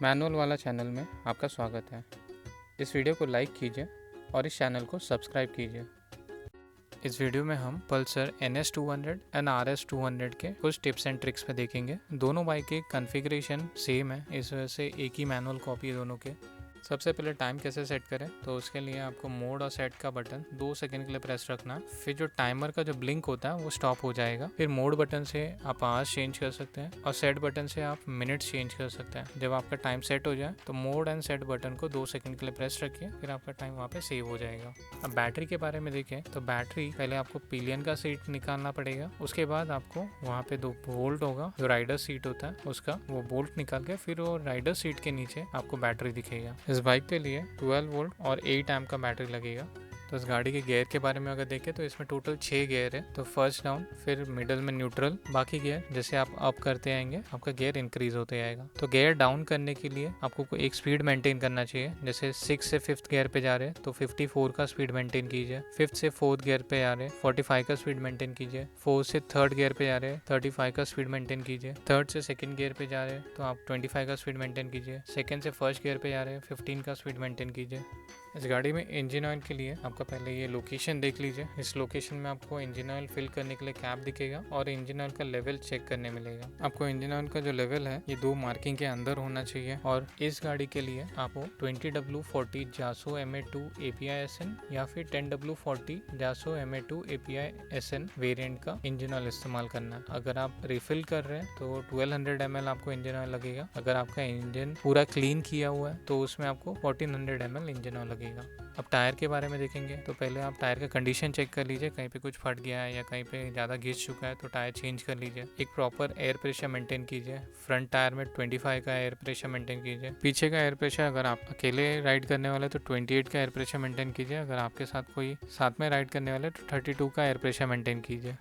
Manual वाला channel में आपका स्वागत है। इस वीडियो को लाइक कीजिए और इस चैनल को सब्सक्राइब कीजिए। इस वीडियो में हम पल्सर NS200 एंड RS200 के कुछ टिप्स एंड ट्रिक्स पे देखेंगे। दोनों बाइक के कॉन्फ़िगरेशन सेम है, इस वजह से एक ही मैनुअल कॉपी है दोनों के। सबसे पहले टाइम कैसे सेट करें, तो उसके लिए आपको मोड और सेट का बटन 2 सेकंड के लिए प्रेस रखना। फिर जो टाइमर का जो ब्लिंक होता है वो स्टॉप हो जाएगा। फिर मोड बटन से आप आवर्स चेंज कर सकते हैं और सेट बटन से आप मिनट्स चेंज कर सकते हैं। जब आपका टाइम सेट हो जाए तो मोड एंड सेट बटन को 2 सेकंड के लिए प्रेस रखिए, फिर आपका टाइम वहाँ पे सेव हो जाएगा। अब बैटरी के बारे में देखें तो बैटरी पहले आपको पिलियन का सीट निकालना पड़ेगा। उसके बाद आपको वहाँ पे 2 बोल्ट होगा, जो राइडर सीट होता है उसका, वो बोल्ट निकाल के फिर वो राइडर सीट के नीचे आपको बैटरी दिखेगा। इस बाइक के लिए 12 वोल्ट और 8 एम्प का बैटरी लगेगा। तो इस गाड़ी के गियर के बारे में अगर देखें तो इसमें टोटल 6 गियर है। तो फर्स्ट डाउन, फिर मिडल में न्यूट्रल, बाकी गियर जैसे आप अप करते आएंगे आपका गियर इंक्रीज होते आएगा। तो गियर डाउन करने के लिए आपको एक स्पीड मेंटेन करना चाहिए। जैसे 6 से 5th गियर पे जा रहे हैं तो 54 का स्पीड मेंटेन कीजिए। 5th से 4th गियर पे आ रहे हैं 45 का स्पीड मेंटेन कीजिए। 4th से 3rd गियर पे जा रहे हैं 35 का स्पीड मेंटेन कीजिए। 3rd से 2nd गियर पे जा रहे हैं तो आप 25 का स्पीड मेंटेन कीजिए। 2nd से 1st गियर पे जा रहे हैं 15 का स्पीड मेंटेन कीजिए। इस गाड़ी में इंजन ऑयल के लिए आपका पहले ये लोकेशन देख लीजिए। इस लोकेशन में आपको इंजन ऑयल फिल करने के लिए कैप दिखेगा और इंजन ऑयल का लेवल चेक करने मिलेगा। आपको इंजन ऑयल का जो लेवल है ये 2 मार्किंग के अंदर होना चाहिए। और इस गाड़ी के लिए आपको 20W40 जासो MA2 API SN या फिर 10W40 जासो MA2 API SN variant का इंजन ऑयल इस्तेमाल करना है। अगर आप रिफिल कर रहे हैं तो 1200 ml आपको इंजन ऑयल लगेगा। अगर आपका इंजन पूरा क्लीन किया हुआ है तो उसमें आपको 1400 ml इंजन ऑयल लगेगा। अब टायर के बारे में देखेंगे तो पहले आप टायर का कंडीशन चेक कर लीजिए। कहीं पे कुछ फट गया है या कहीं पे ज़्यादा घिस चुका है तो टायर चेंज कर लीजिए। एक प्रॉपर एयर प्रेशर मेंटेन कीजिए। फ्रंट टायर में 25 का एयर प्रेशर मेंटेन कीजिए। पीछे का एयर प्रेशर अगर आप अकेले राइड करने वाले तो 28 का एयर प्रेशर मेंटेन कीजिए। अगर आपके साथ कोई साथ में राइड करने वाले तो 32 का एयर प्रेशर मेंटेन कीजिए।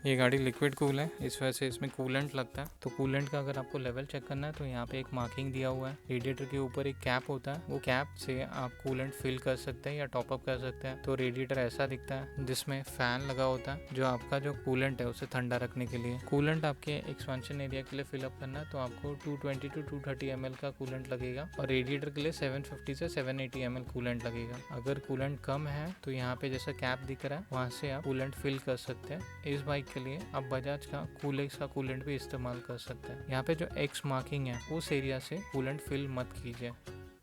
ये गाड़ी लिक्विड कूल है, इस वजह से इसमें कूलेंट लगता है। तो कूलेंट का अगर आपको लेवल चेक करना है तो यहाँ पे एक मार्किंग दिया हुआ है। रेडिएटर के ऊपर एक कैप होता है, वो कैप से आप कूलेंट फिल कर सकते हैं या टॉपअप कर सकते हैं। तो रेडिएटर ऐसा दिखता है जिसमें फैन लगा होता है जो आपका जो कूलेंट है उसे ठंडा रखने के लिए। कूलेंट आपके एक्सपेंशन एरिया के लिए फिलअप करना है तो आपको 220 to 230 ml का कूलेंट लगेगा और रेडिएटर के लिए 750 से 780 ml कूलेंट लगेगा। अगर कूलेंट कम है तो यहाँ पे जैसा कैप दिख रहा है वहाँ से आप कूलेंट फिल कर सकते हैं। इस बाइक के लिए आप बजाज का कूलेक्स का कूलेंट भी इस्तेमाल कर सकते हैं। यहाँ पे जो X मार्किंग है उस एरिया से कूलेंट फिल मत कीजिए।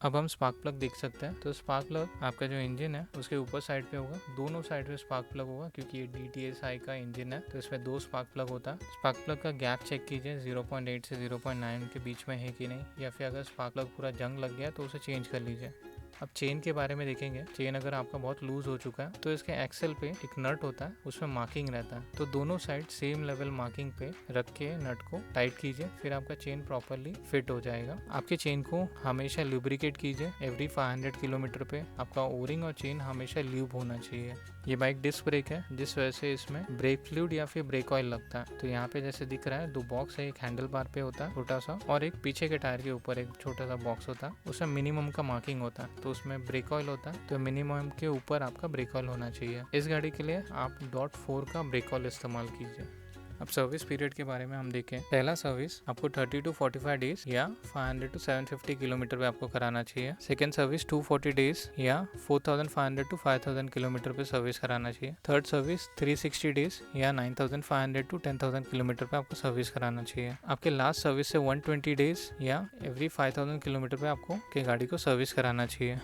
अब हम स्पार्क प्लग देख सकते हैं। तो स्पार्क प्लग आपका जो इंजन है उसके ऊपर साइड पे होगा, दोनों साइड पे स्पार्क प्लग होगा क्योंकि ये DTSI का इंजन है तो इसमें 2 स्पार्क प्लग होता है। स्पार्क प्लग का गैप चेक कीजिए 0.8 से 0.9 के बीच में है कि नहीं, या फिर अगर स्पार्क प्लग पूरा जंग लग गया तो उसे चेंज कर लीजिए। अब चेन के बारे में देखेंगे। चेन अगर आपका बहुत लूज हो चुका है तो इसके एक्सेल पे एक नट होता है, उसमें मार्किंग रहता है। तो दोनों साइड सेम लेवल मार्किंग पे रख के नट को टाइट कीजिए, फिर आपका चेन प्रॉपरली फिट हो जाएगा। आपके चेन को हमेशा लुब्रिकेट कीजिए। एवरी 500 किलोमीटर पे आपका ओरिंग और चेन हमेशा ल्यूब होना चाहिए। ये बाइक डिस्क ब्रेक है जिस वजह से इसमें ब्रेक फ्लूइड या फिर ब्रेक ऑयल लगता है। तो यहाँ पे जैसे दिख रहा है 2 बॉक्स है, एक हैंडल बार पे होता है छोटा सा और एक पीछे के टायर के ऊपर एक छोटा सा बॉक्स होता है, उसमें मिनिमम का मार्किंग होता है। तो उसमें ब्रेक ऑयल होता है, तो मिनिमम के ऊपर आपका ब्रेक ऑयल होना चाहिए। इस गाड़ी के लिए आप .4 का ब्रेक ऑयल इस्तेमाल कीजिए। अब सर्विस पीरियड के बारे में हम देखें। पहला सर्विस आपको 30 to 45 डेज या 500 to 750 किलोमीटर पे आपको कराना चाहिए। सेकेंड सर्विस 240 डेज या 4500 to 5000 किलोमीटर पे सर्विस कराना चाहिए। थर्ड सर्विस 360 डेज या 9500 to 10000 किलोमीटर पे आपको सर्विस कराना चाहिए। आपके लास्ट सर्विस से 120 डेज या एवरी 5000 किलोमीटर पे आपको के गाड़ी को सर्विस कराना चाहिए।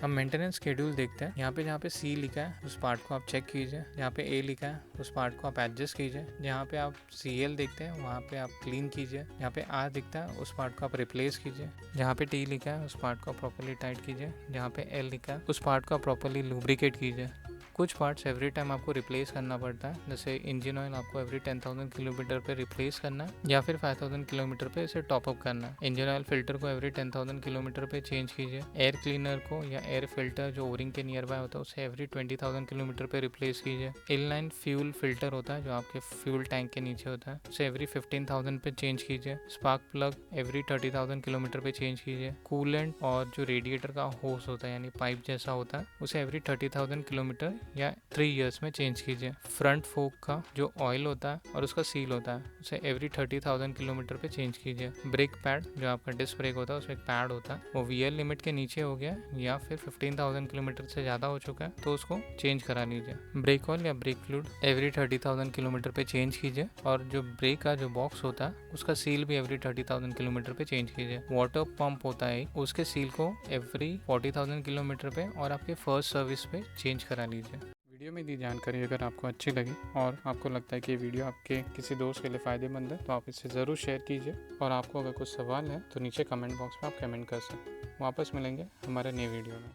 हम मेंटेनेंस शेड्यूल देखते हैं। यहाँ पे जहाँ पे C लिखा है उस पार्ट को आप चेक कीजिए, जहाँ पे A लिखा है उस पार्ट को आप एडजस्ट कीजिए, जहाँ पे आप CL देखते हैं वहाँ पे आप क्लीन कीजिए, जहाँ पे R दिखता है उस पार्ट को आप रिप्लेस कीजिए, जहाँ पे T लिखा है उस पार्ट को प्रॉपर्ली टाइट कीजिए, जहाँ पे L लिखा है उस पार्ट को प्रॉपर्ली लुब्रिकेट कीजिए। कुछ पार्ट्स एवरी टाइम आपको रिप्लेस करना पड़ता है, जैसे इंजन ऑयल आपको एवरी 10,000 किलोमीटर पे रिप्लेस करना है या फिर 5,000 किलोमीटर पे इसे टॉपअप करना है। इंजन ऑयल फिल्टर को एवरी 10,000 किलोमीटर पे चेंज कीजिए। एयर क्लीनर को या एयर फिल्टर जो ओरिंग के नियर बाय होता है उसे एवरी 20,000 किलोमीटर पे रिप्लेस कीजिए। इनलाइन फ्यूल फिल्टर होता है जो आपके फ्यूल टैंक के नीचे होता है, उसे एवरी 15,000 पे चेंज कीजिए। स्पार्क प्लग एवरी 30,000 किलोमीटर पे चेंज कीजिए। कूलेंट और जो रेडिएटर का होस होता है यानी पाइप जैसा होता है उसे एवरी 30,000 किलोमीटर या 3 ईयर्स में चेंज कीजिए। फ्रंट फोक का जो ऑयल होता है और उसका सील होता है उसे एवरी 30,000 किलोमीटर पे चेंज कीजिए। ब्रेक पैड जो आपका डिस्क ब्रेक होता है उसमें एक पैड होता है, वो वीएल लिमिट के नीचे हो गया या फिर 15,000 किलोमीटर से ज़्यादा हो चुका है तो उसको चेंज करा लीजिए। ब्रेक ऑयल या ब्रेक फ्लूइड एवरी 30,000 किलोमीटर पे चेंज कीजिए और जो ब्रेक का जो बॉक्स होता है उसका सील भी एवरी 30,000 किलोमीटर पे चेंज कीजिए। वाटर पंप होता है उसके सील को एवरी 40,000 किलोमीटर पे और आपके फर्स्ट सर्विस पे चेंज करा लीजिए। वीडियो में दी जानकारी अगर आपको अच्छी लगी और आपको लगता है कि ये वीडियो आपके किसी दोस्त के लिए फ़ायदेमंद है तो आप इसे ज़रूर शेयर कीजिए। और आपको अगर कुछ सवाल है तो नीचे कमेंट बॉक्स में आप कमेंट कर सकते हैं। वापस मिलेंगे हमारे नए वीडियो में।